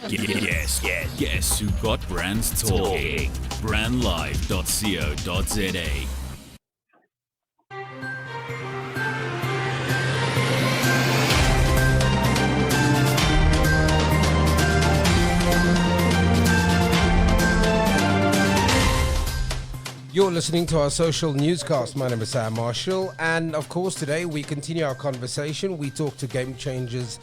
Guess who got brands talking? Brandlive.co.za. You're listening to our social newscast. My name is Samm Marshall, and of course today we continue our conversation. We talk to game changers,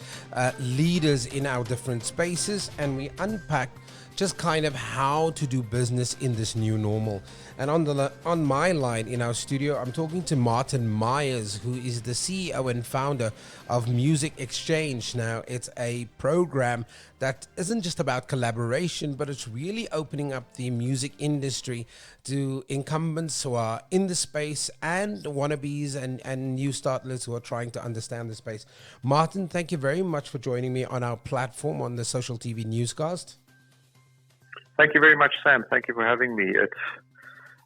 leaders in our different spaces, and we unpack just kind of how to do business in this new normal. And on my line in our studio, I'm talking to Martin Myers, who is the CEO and founder of Music Exchange. Now, it's a program that isn't just about collaboration, but it's really opening up the music industry to incumbents who are in the space and wannabes and new startlers who are trying to understand the space. Martin, thank you very much for joining me on our platform on the Social TV Newscast. Thank you very much, Sam. Thank you for having me. It's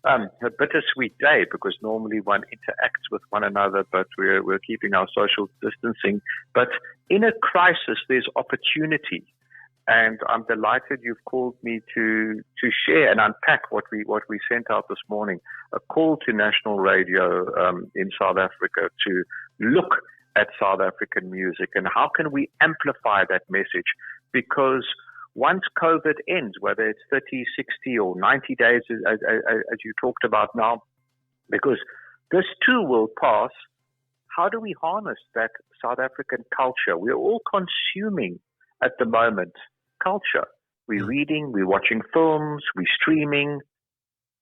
a bittersweet day because normally one interacts with one another, but we're keeping our social distancing. But in a crisis, there's opportunity, and I'm delighted you've called me to share and unpack what we sent out this morning. A call to national radio in South Africa to look at South African music and how can we amplify that message, because once COVID ends, whether it's 30, 60 or 90 days, as you talked about now, because this too will pass, how do we harness that South African culture? We're all consuming at the moment culture. We're reading, we're watching films, we're streaming.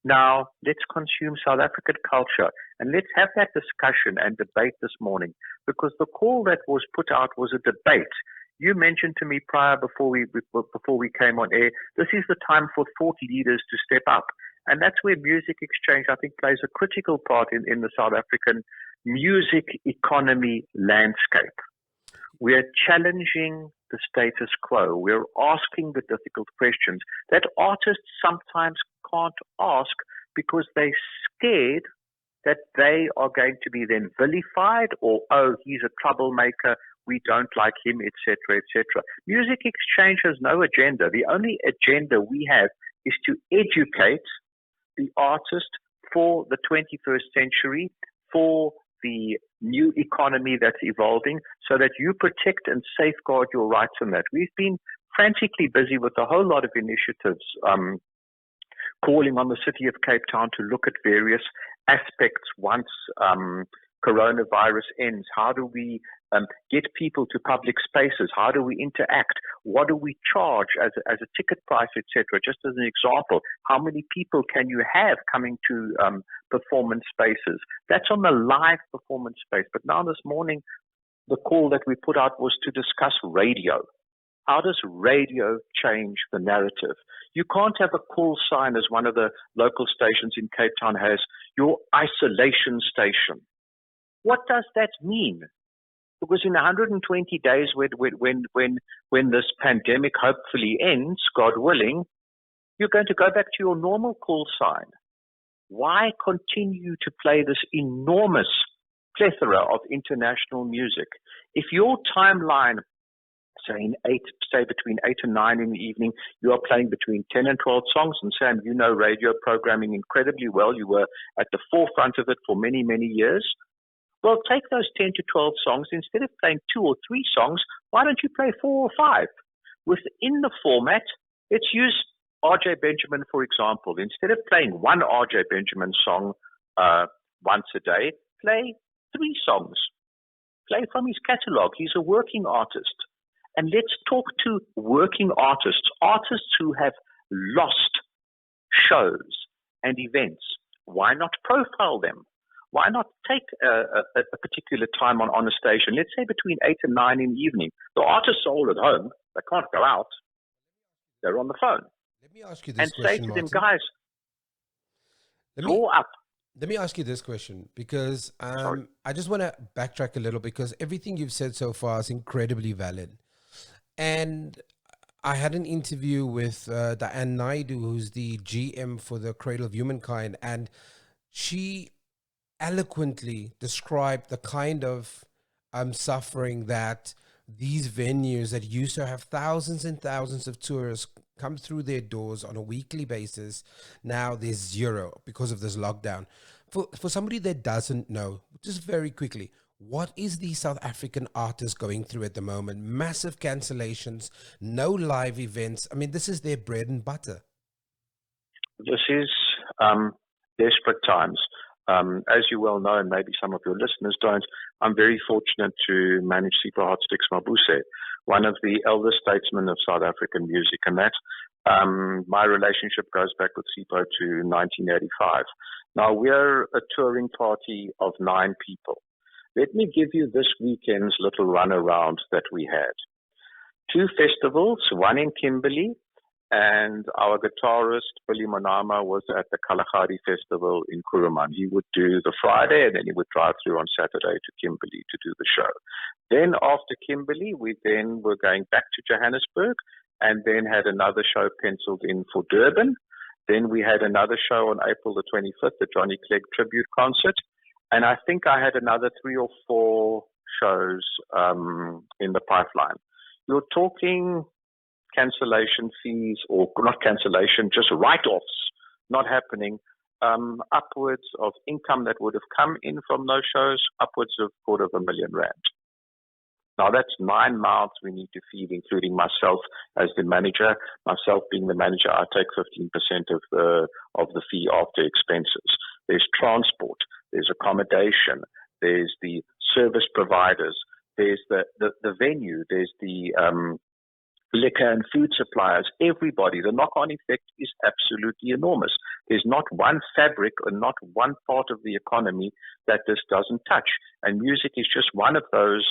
Now, let's consume South African culture and let's have that discussion and debate this morning, because the call that was put out was a debate. You mentioned to me prior before we came on air, this is the time for thought leaders to step up. And that's where Music Exchange, I think, plays a critical part in the South African music economy landscape. We are challenging the status quo. We're asking the difficult questions that artists sometimes can't ask because they're scared that they are going to be then vilified or, oh, he's a troublemaker, we don't like him, etc., etc. Music Exchange has no agenda. The only agenda we have is to educate the artist for the 21st century, for the new economy that's evolving, so that you protect and safeguard your rights in that. We've been frantically busy with a whole lot of initiatives, calling on the city of Cape Town to look at various aspects once coronavirus ends. How do we get people to public spaces? How do we interact? What do we charge as a ticket price, etc.? Just as an example, how many people can you have coming to performance spaces? That's on the live performance space. But now this morning, the call that we put out was to discuss radio. How does radio change the narrative? You can't have a call sign, as one of the local stations in Cape Town has, your isolation station. What does that mean? Because in 120 days, when this pandemic hopefully ends, God willing, you're going to go back to your normal call sign. Why continue to play this enormous plethora of international music? If your timeline, say between 8 and 9 in the evening, you are playing between 10 and 12 songs, and Sam, you know radio programming incredibly well. You were at the forefront of it for many, many years. Well, take those 10 to 12 songs. Instead of playing 2 or 3 songs, why don't you play 4 or 5? Within the format, let's use R.J. Benjamin, for example. Instead of playing one R.J. Benjamin song once a day, play 3 songs. Play from his catalog. He's a working artist. And let's talk to working artists who have lost shows and events. Why not profile them? Why not take a particular time on a station, let's say between 8 and 9 in the evening? The artists are all at home. They can't go out. They're on the phone. Let me ask you this question, question, say to Martin. them, guys, draw up. Let me ask you this question, because I just want to backtrack a little, because everything you've said so far is incredibly valid. And I had an interview with Diane Naidu, who's the GM for the Cradle of Humankind, and she eloquently described the kind of suffering that these venues that used to have thousands and thousands of tourists come through their doors on a weekly basis, now there's zero because of this lockdown. For somebody that doesn't know, just very quickly, what is the South African artist going through at the moment? Massive cancellations, no live events. I mean, this is their bread and butter. This is desperate times. As you well know, and maybe some of your listeners don't, I'm very fortunate to manage Sipho Hotsticks Mabuse, one of the eldest statesmen of South African music, and that my relationship goes back with Sipho to 1985. Now, we're a touring party of 9 people. Let me give you this weekend's little runaround that we had. 2 festivals, one in Kimberley, and our guitarist, Billy Monama, was at the Kalahari Festival in Kuruman. He would do the Friday, and then he would drive through on Saturday to Kimberley to do the show. Then after Kimberley, we then were going back to Johannesburg, and then had another show penciled in for Durban. Then we had another show on April the 25th, the Johnny Clegg tribute concert. And I think I had another 3 or 4 shows in the pipeline. You're talking cancellation fees, or not cancellation, just write-offs not happening, upwards of income that would have come in from those shows, upwards of R250,000. Now that's 9 mouths we need to feed, including myself as the manager. Myself being the manager, I take 15% of the fee after expenses. There's transport, there's accommodation, there's the service providers, there's the venue, there's the liquor and food suppliers, everybody. The knock-on effect is absolutely enormous. There's not one fabric or not one part of the economy that this doesn't touch. And music is just one of those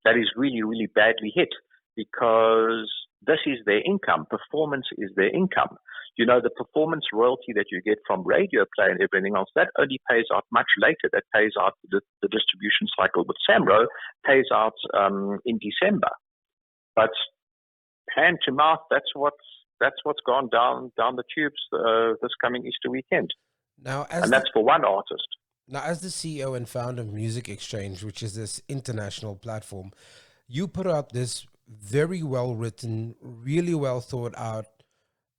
that is really, really badly hit, because this is their income. Performance is their income. You know, the performance royalty that you get from radio play and everything else, that only pays out much later. That pays out, the distribution cycle with Samro pays out in December. But hand to mouth, that's what's gone down the tubes this coming Easter weekend. Now, that's for one artist. Now, as the CEO and founder of Music Exchange, which is this international platform, you put out this very well written, really well thought out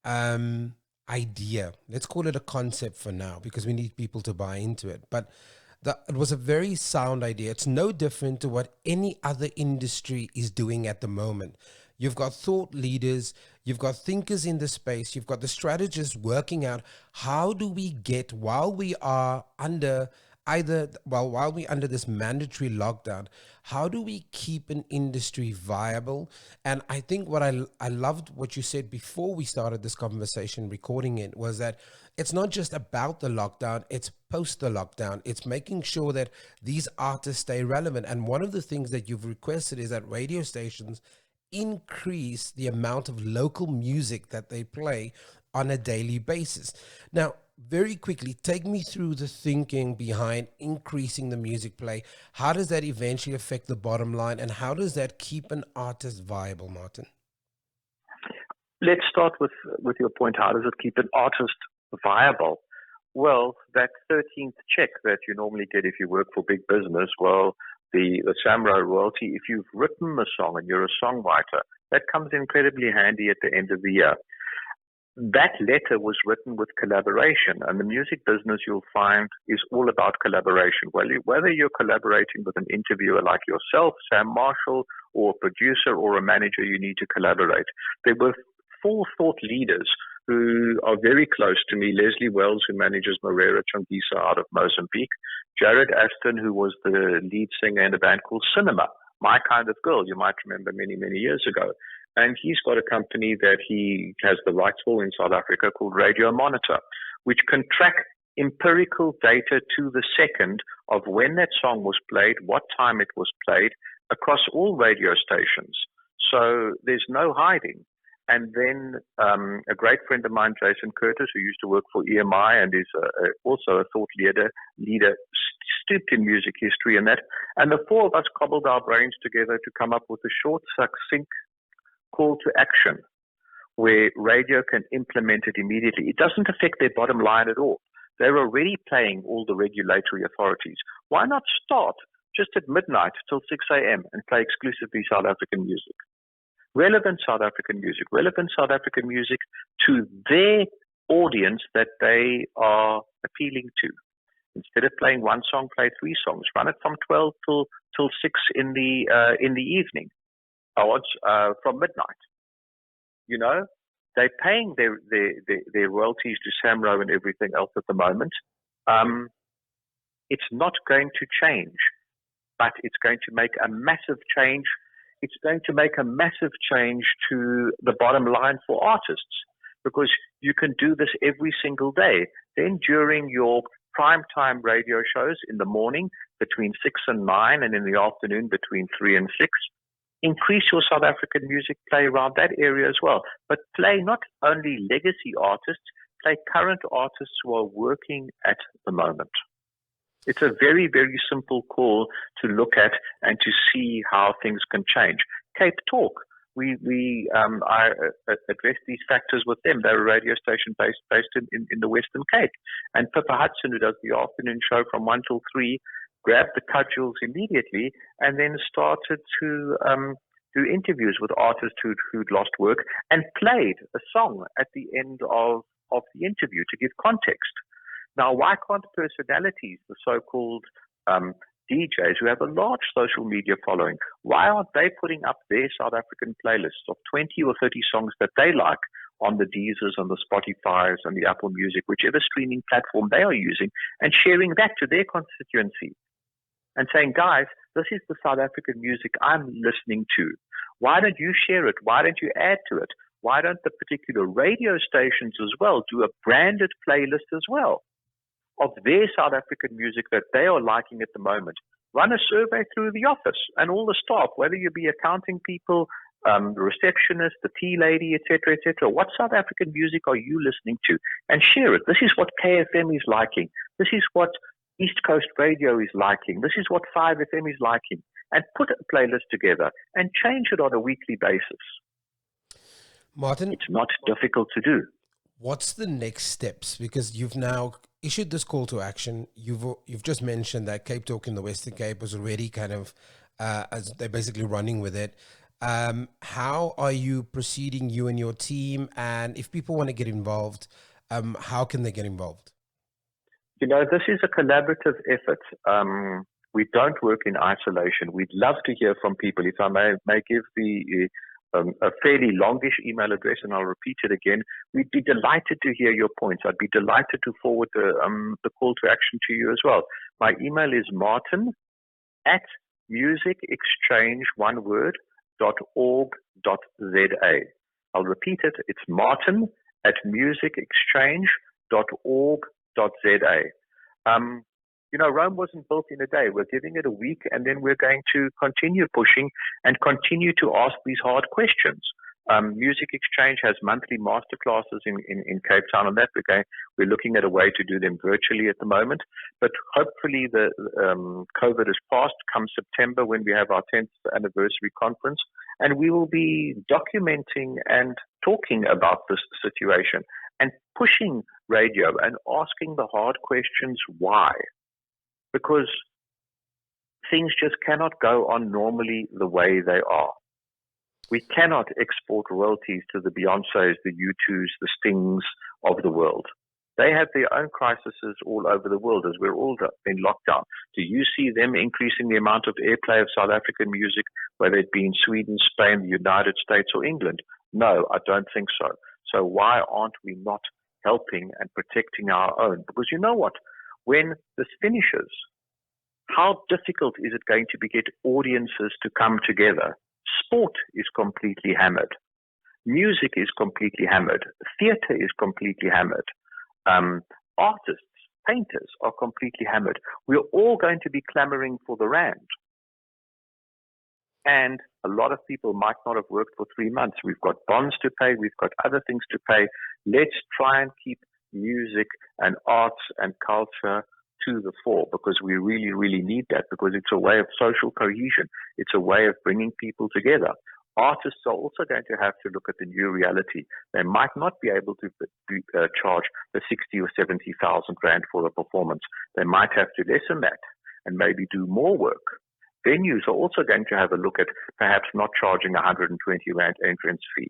idea. Let's call it a concept for now, because we need people to buy into it. But it was a very sound idea. It's no different to what any other industry is doing at the moment. You've got thought leaders, you've got thinkers in the space, you've got the strategists working out how do we get, while we under this mandatory lockdown, how do we keep an industry viable? And I think what I loved what you said before we started this conversation, recording it, was that it's not just about the lockdown, it's post the lockdown. It's making sure that these artists stay relevant. And one of the things that you've requested is that radio stations increase the amount of local music that they play on a daily basis. Now, very quickly, take me through the thinking behind increasing the music play. How does that eventually affect the bottom line, and how does that keep an artist viable, Martin? Let's start with your point. How does it keep an artist viable? Well, that 13th check that you normally get if you work for big business, well, the Samro royalty, if you've written a song and you're a songwriter, that comes incredibly handy at the end of the year. That letter was written with collaboration, and the music business, you'll find, is all about collaboration. Whether you're collaborating with an interviewer like yourself, Samm Marshall, or a producer or a manager, you need to collaborate. There were 4 thought leaders who are very close to me. Leslie Wells, who manages Morera Chongisa out of Mozambique. Jared Aston, who was the lead singer in a band called Cinema, My Kind of Girl, you might remember many, many years ago. And he's got a company that he has the rights for in South Africa called Radio Monitor, which can track empirical data to the second of when that song was played, what time it was played, across all radio stations. So there's no hiding. And then a great friend of mine, Jason Curtis, who used to work for EMI and is also a thought leader, steeped in music history and that. And the 4 of us cobbled our brains together to come up with a short, succinct call to action where radio can implement it immediately. It doesn't affect their bottom line at all. They're already paying all the regulatory authorities. Why not start just at midnight till 6 a.m. and play exclusively South African music. Relevant South African music to their audience that they are appealing to. Instead of playing one song, play 3 songs. Run it from 12 till 6 in the evening, or from midnight. You know, they're paying their royalties to Samro and everything else at the moment. It's not going to change, but it's going to make a massive change. It's going to make a massive change to the bottom line for artists, because you can do this every single day. Then during your primetime radio shows in the morning between 6 and 9, and in the afternoon between 3 and 6, increase your South African music, play around that area as well. But play not only legacy artists, play current artists who are working at the moment. It's a very, very simple call to look at and to see how things can change. Cape Talk, I addressed these factors with them. They're a radio station based in the Western Cape. And Pippa Hudson, who does the afternoon show from 1 till 3, grabbed the cudgels immediately and then started to do interviews with artists who'd lost work, and played a song at the end of the interview to give context. Now, why can't personalities, the so-called DJs who have a large social media following, why aren't they putting up their South African playlists of 20 or 30 songs that they like on the Deezers, on the Spotifys, and the Apple Music, whichever streaming platform they are using, and sharing that to their constituency and saying, guys, this is the South African music I'm listening to. Why don't you share it? Why don't you add to it? Why don't the particular radio stations as well do a branded playlist as well of their South African music that they are liking at the moment? Run a survey through the office and all the staff, whether you be accounting people, the receptionist, the tea lady, etc., etc. What South African music are you listening to? And share it. This is what KFM is liking. This is what East Coast Radio is liking. This is what 5FM is liking. And put a playlist together and change it on a weekly basis. Martin, it's not difficult to do. What's the next steps? Because you've now issued this call to action. You've just mentioned that Cape Talk in the Western Cape was already kind of, as they're basically running with it. How are you proceeding, you and your team? And if people want to get involved, how can they get involved? You know, this is a collaborative effort. We don't work in isolation. We'd love to hear from people. If I may give a fairly longish email address, and I'll repeat it again. We'd be delighted to hear your points. I'd be delighted to forward the call to action to you as well. My email is martin@musicexchange.org.za. I'll repeat it. It's martin@musicexchange.org.za. You know, Rome wasn't built in a day. We're giving it a week, and then we're going to continue pushing and continue to ask these hard questions. Music Exchange has monthly masterclasses in Cape Town on that. We're looking at a way to do them virtually at the moment. But hopefully the COVID is past come September, when we have our 10th anniversary conference, and we will be documenting and talking about this situation and pushing radio and asking the hard questions why. Because things just cannot go on normally the way they are. We cannot export royalties to the Beyoncés, the U2s, the Stings of the world. They have their own crises all over the world as we're all in lockdown. Do you see them increasing the amount of airplay of South African music, whether it be in Sweden, Spain, the United States, or England? No, I don't think so. So why aren't we not helping and protecting our own? Because you know what? When this finishes, how difficult is it going to be get audiences to come together? Sport is completely hammered. Music is completely hammered. Theatre is completely hammered. Artists, painters are completely hammered. We're all going to be clamoring for the rand. And a lot of people might not have worked for 3 months. We've got bonds to pay. We've got other things to pay. Let's try and keep music and arts and culture to the fore, because we really, really need that, because it's a way of social cohesion. It's a way of bringing people together. Artists are also going to have to look at the new reality. They might not be able to charge the 60 or 70,000 rand for a performance. They might have to lessen that and maybe do more work Venues are also going to have a look at perhaps not charging 120 Rand entrance fee.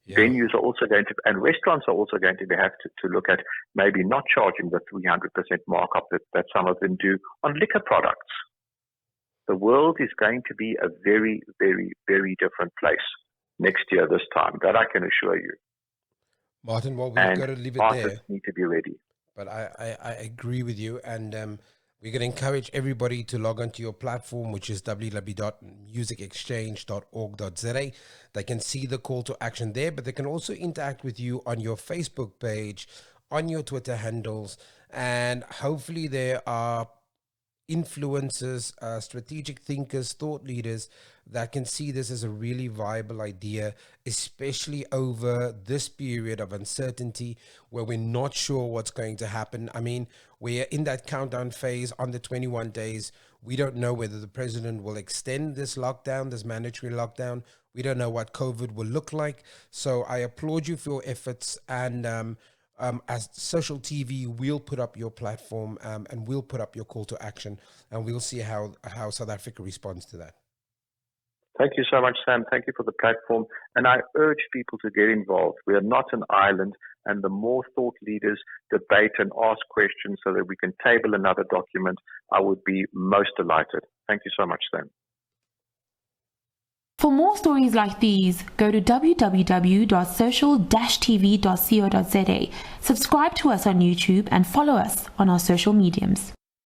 Yeah. Venues are also going to, and restaurants are also going to have to look at maybe not charging the 300% markup that some of them do on liquor products. The world is going to be a very, very, very different place next year this time. That I can assure you. Martin, well, we've And got to leave it artists there. need to be ready. But I agree with you. And we're going to encourage everybody to log onto your platform, which is www.musicexchange.org.za. They can see the call to action there, but they can also interact with you on your Facebook page, on your Twitter handles. And hopefully there are influencers, strategic thinkers, thought leaders that can see this as a really viable idea, especially over this period of uncertainty where we're not sure what's going to happen. I mean, we're in that countdown phase on the 21 days. We don't know whether the president will extend this lockdown, this mandatory lockdown. We don't know what COVID will look like. So I applaud you for your efforts, and as Social TV, we'll put up your platform and we'll put up your call to action, and we'll see how South Africa responds to that. Thank you so much, Sam. Thank you for the platform. And I urge people to get involved. We are not an island, and the more thought leaders debate and ask questions so that we can table another document, I would be most delighted. Thank you so much, Sam. For more stories like these, go to www.social-tv.co.za, subscribe to us on YouTube, and follow us on our social mediums.